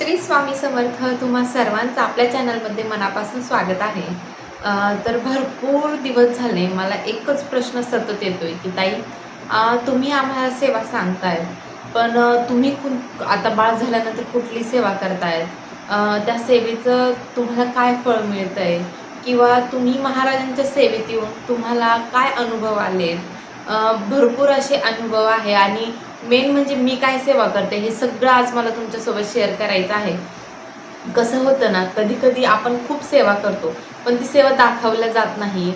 श्री स्वामी समर्थ. तुम्हा सर्वांचं आपल्या चॅनलमध्ये मनापासून स्वागत आहे. तर भरपूर दिवस झाले मला एकच प्रश्न सतत येतोय की ताई, तुम्ही आम्हाला सेवा सांगताय, पण तुम्ही आता बाळ झाल्यानंतर कुठली सेवा करतायत? त्या सेवेचं तुम्हाला काय फळ मिळतंय? किंवा तुम्ही महाराजांच्या सेवेत येऊन तुम्हाला काय अनुभव आलेत? भरपूर असे अनुभव आहे आणि मेन म्हणजे मी काय सेवा करते हे सगळं आज मला तुमच्यासोबत शेअर करायचं आहे. कसं होतं ना, कधी-कधी आपण खूप सेवा करतो, पण ती सेवा दाखवल्या जात नाही.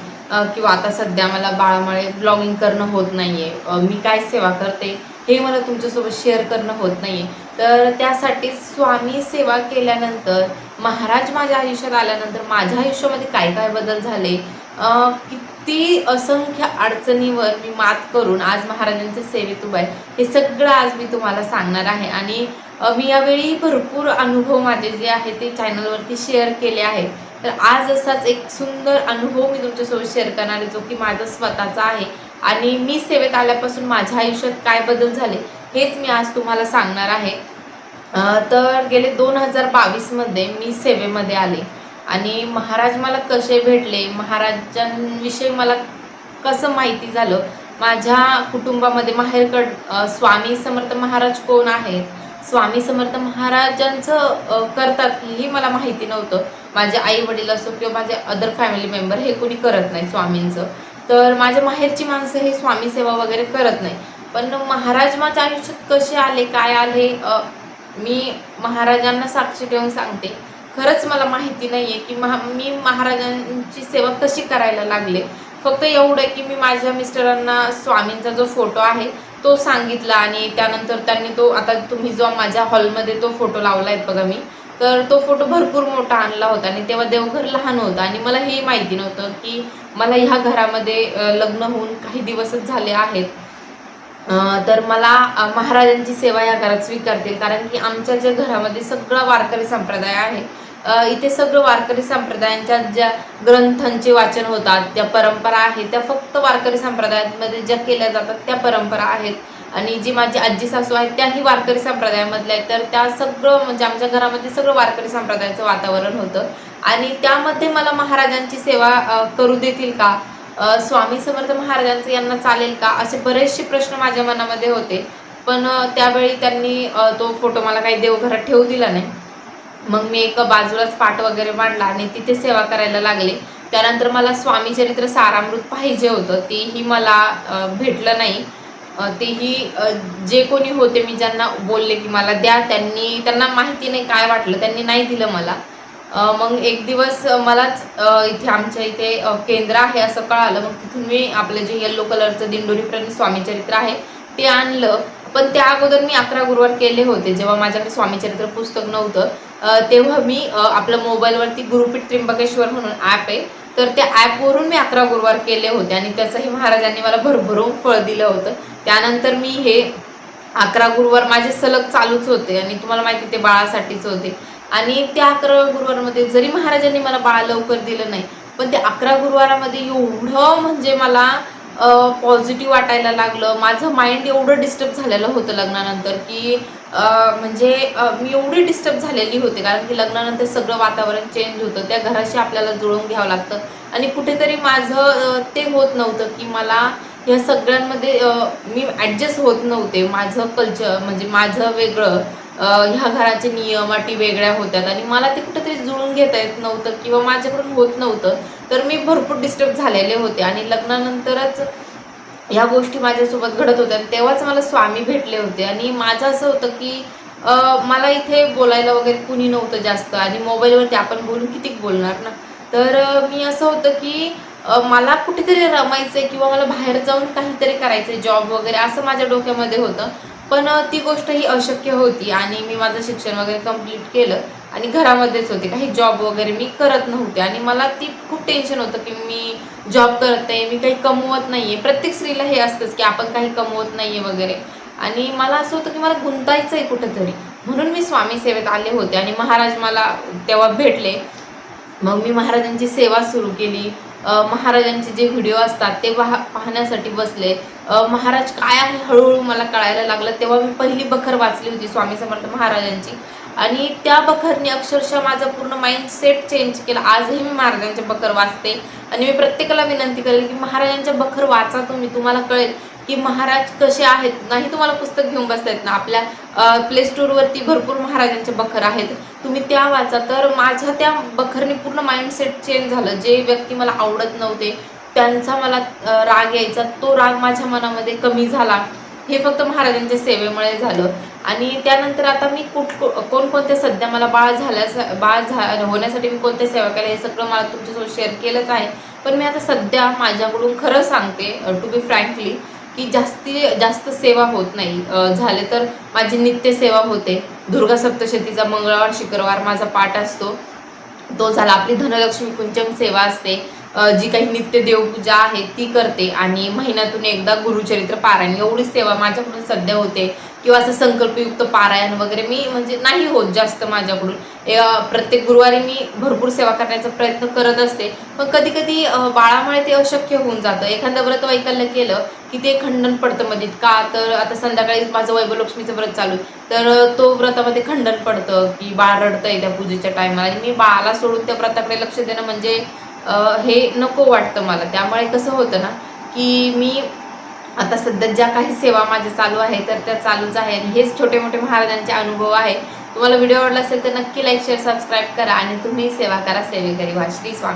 किंवा आता सध्या मला बाळामुळे ब्लॉगिंग करणं होत नाहीये. मी काय सेवा करते हे मला तुमच्यासोबत शेअर करणं होत नाहीये. तर त्यासाठी स्वामी सेवा केल्यानंतर, महाराज माझ्या आयुष्यात आल्यानंतर माझ्या आयुष्यामध्ये काय-काय बदल झाले, किती असंख्य अडचणीवर मी मात करून आज महाराजांच्या सेवेत उभा आहे, हे सगळं आज मी तुम्हाला सांगणार आहे. आणि मी यावेळी भरपूर अनुभव माझे जे आहे ते चॅनलवरती शेअर केले आहेत. तर आज असाच एक सुंदर अनुभव मी तुमच्यासोबत शेअर करणार आहे, जो की माझा स्वतःचा आहे आणि मी सेवेत आल्यापासून माझ्या आयुष्यात काय बदल झाले हेच मी आज तुम्हाला सांगणार आहे. तर गेले 2022 मध्ये मी सेवेमध्ये आले आणि महाराज मला कसे भेटले, महाराजांविषयी मला कसं माहिती झालं, माझ्या कुटुंबामध्ये स्वामी समर्थ महाराज कोण आहेत, स्वामी समर्थ महाराजांचं करतात हेही मला माहिती नव्हतं. माझे आई-वडील असो किंवा माझे अदर फॅमिली मेंबर हे कोणी करत नाही स्वामींचं. तर माझ्या माहेरची माणसं हे स्वामी सेवा वगैरे करत नाही. पण महाराज माझ्या आयुष्यात कसे आले, काय आले, मी महाराजांना साक्षी ठेवून सांगते, खरंच मला माहिती नाहीये की मी महाराजांची सेवा कशी करायला लागले. फक्त एवढं आहे की मी माझ्या मिस्टरांना स्वामींचा जो फोटो आहे तो सांगितला आणि त्यानंतर त्यांनी तो, आता तुम्ही जो माझ्या हॉलमध्ये तो फोटो लावला आहे बघा मी, तर तो फोटो भरपूर मोठा आणला होता आणि तेव्हा देवघर लहान होतं आणि मला हे माहिती नव्हतं की मला ह्या घरामध्ये लग्न होऊन काही दिवसच झाले आहेत. तर मला महाराजांची सेवा या घरात स्वीकारतील, कारण की आमच्या ज्या घरामध्ये सगळा वारकरी संप्रदाय आहे. इथे सगळं वारकरी संप्रदायांच्या ज्या ग्रंथांचे वाचन होतात, त्या परंपरा आहेत, त्या फक्त वारकरी संप्रदायामध्ये ज्या केल्या जातात त्या परंपरा आहेत. आणि जी माझी आजी सासू आहेत त्याही वारकरी संप्रदायामधल्या आहेत. तर त्या सगळं म्हणजे आमच्या घरामध्ये सगळं वारकरी संप्रदायाचं वातावरण होतं आणि त्यामध्ये मला महाराजांची सेवा करू देतील का, स्वामी समर्थ महाराजांचं यांना चालेल का, असे बरेचसे प्रश्न माझ्या मनामध्ये होते. पण त्यावेळी त्यांनी तो फोटो मला काही देवघरात ठेवू दिला नाही. मग मी एक बाजूलाच पाट वगैरे मांडला आणि तिथे सेवा करायला लागले. त्यानंतर मला स्वामी चरित्र सारामृत पाहिजे होतं, तेही मला भेटलं नाही. तेही जे कोणी होते मी ज्यांना बोलले की मला द्या, त्यांना माहिती नाही काय वाटलं, त्यांनी नाही दिलं मला. मग एक दिवस मलाच इथे आमच्या इथे केंद्र आहे असं कळालं. मग तिथून मी आपलं जे येल्लो कलरचं दिंडोरी प्रणित स्वामीचरित्र आहे ते आणलं. पण त्या अगोदर मी 11 गुरुवार केले होते. जेव्हा माझ्याकडे स्वामीचरित्र पुस्तक नव्हतं, तेव्हा मी आपलं मोबाईलवरती गुरुपीठ त्र्यंबकेश्वर म्हणून ॲप आहे, तर त्या ॲपवरून मी 11 गुरुवार केले होते आणि त्याचंही महाराजांनी मला भरभरून फळ दिलं होतं. त्यानंतर मी हे 11 गुरुवार माझे सलग चालूच होते आणि तुम्हाला माहिती ते बाळासाठीच होते. आणि त्या 11 गुरुवारमध्ये जरी महाराजांनी मला बाळ लवकर दिलं नाही, पण त्या 11 गुरुवारामध्ये एवढं म्हणजे मला पॉझिटिव्ह वाटायला लागलं. माझं माइंड एवढं डिस्टर्ब झालेलं होतं लग्नानंतर की म्हणजे मी एवढी डिस्टर्ब झालेली होते, कारण की लग्नानंतर सगळं वातावरण चेंज होतं. त्या घराशी आपल्याला जुळवून घ्यावं लागतं आणि कुठेतरी माझं ते होत नव्हतं की मला ह्या सगळ्यांमध्ये मी ॲडजस्ट होत नव्हते. माझं कल्चर म्हणजे माझं वेगळं, ह्या घराचे नियम अटी वेगळ्या होत्यात आणि मला ते कुठेतरी जुळून घेता येत नव्हतं किंवा माझ्याकडून होत नव्हतं. तर मी भरपूर डिस्टर्ब झालेले होते आणि लग्नानंतरच ह्या गोष्टी माझ्यासोबत घडत होत्या आणि तेव्हाच मला स्वामी भेटले होते. आणि माझं असं होतं की मला इथे बोलायला वगैरे कुणी नव्हतं जास्त आणि मोबाईलवरती आपण बोलून किती बोलणार ना. तर मी असं होतं की मला कुठेतरी रमायचंय किंवा मला बाहेर जाऊन काहीतरी करायचंय, जॉब वगैरे असं माझ्या डोक्यामध्ये होतं. पण ती गोष्ट ही अशक्य होती आणि मी माझं शिक्षण वगैरे कंप्लीट केलं आणि घरामध्येच होते. काही जॉब वगैरे मी करत नव्हते आणि मला ती खूप टेन्शन होतं की मी जॉब करत नाही, मी काही कमवत नाहीये. प्रत्येक स्त्रीला हे असतंच की आपण काही कमवत नाहीये वगैरे. आणि मला असं होतं की मला गुंतायचंय कुठेतरी, म्हणून मी स्वामी सेवेत आले होते आणि महाराज मला तेव्हा भेटले. मग मी महाराजांची सेवा सुरू केली. महाराजांचे जे व्हिडिओ असतात ते पाहण्यासाठी बसले. महाराज काय आहे हळूहळू मला कळायला लागलं. तेव्हा मी पहिली बखर वाचली होती स्वामी समर्थ महाराजांची आणि त्या बखरने अक्षरशः माझा पूर्ण माइंडसेट चेंज केला. आजही मी महाराजांचे बखर वाचते आणि मी प्रत्येकाला विनंती करेल की महाराजांचे बखर वाचा तुम्ही. तुम्हाला कळेल की महाराज कसे आहेत. नाही तुम्हाला पुस्तक घेऊन बसता येत ना, आपल्या प्ले स्टोअरवरती भरपूर महाराजांचे बखर आहेत, तुम्ही त्या वाचा. तर माझ्या त्या बखरने पूर्ण माइंडसेट चेंज झालं. जे व्यक्ती मला आवडत नव्हते, त्यांचा मला राग यायचा, तो राग माझ्या मनामध्ये कमी झाला. हे फक्त महाराजांच्या सेवेमुळे झालं. आणि त्यानंतर आता मी कोणकोणत्या सध्या मला बाळ होण्यासाठी मी कोणत्या सेवा केल्या हे सगळं मला तुमच्यासोबत शेअर केलंच आहे. पण मी आता सध्या माझ्याकडून खरं सांगते, टू बी फ्रँकली, की जास्तीत जास्त सेवा होत नाही. झाले तर माझी नित्य सेवा होते. दुर्गा सप्तशतीचा मंगळवार शुक्रवार माझा पाठ असतो, तो झाला. आपली धनलक्ष्मी कुंचम सेवा असते, जी काही नित्य देवपूजा आहे ती करते. आणि महिन्यातून एकदा गुरुचरित्र पारायण, एवढीच सेवा माझ्याकडून सध्या होते. किंवा असं संकल्पयुक्त पारायण वगैरे मी म्हणजे नाही होत जास्त माझ्याकडून. प्रत्येक गुरुवारी मी भरपूर सेवा करण्याचा प्रयत्न करत असते, पण कधी कधी बाळामुळे ते अशक्य होऊन जातं. एखादं व्रत वैकल्य केलं की ते खंडन पडतं मध्ये. का तर आता संध्याकाळी माझं वैभवलक्ष्मीचं व्रत चालू आहे, तर तो व्रतामध्ये खंडन पडतं की बाळ रडतंय त्या पूजेच्या टायमाला, आणि मी बाळाला सोडून त्या व्रताकडे लक्ष देणं म्हणजे हे नको वाटतं मला. त्यामुळे कसं होतं ना, की मी आता सध्या ज्या काही सेवा माझ्या चालू आहे तर त्या चालूच आहे. आणि हेच छोटे मोठे महाराजांचे अनुभव आहे. तुम्हाला व्हिडिओ आवडला असेल तर नक्की लाईक शेअर सबस्क्राईब करा आणि तुम्ही सेवा करा. सेवेकरी व्हा. श्री स्वामी.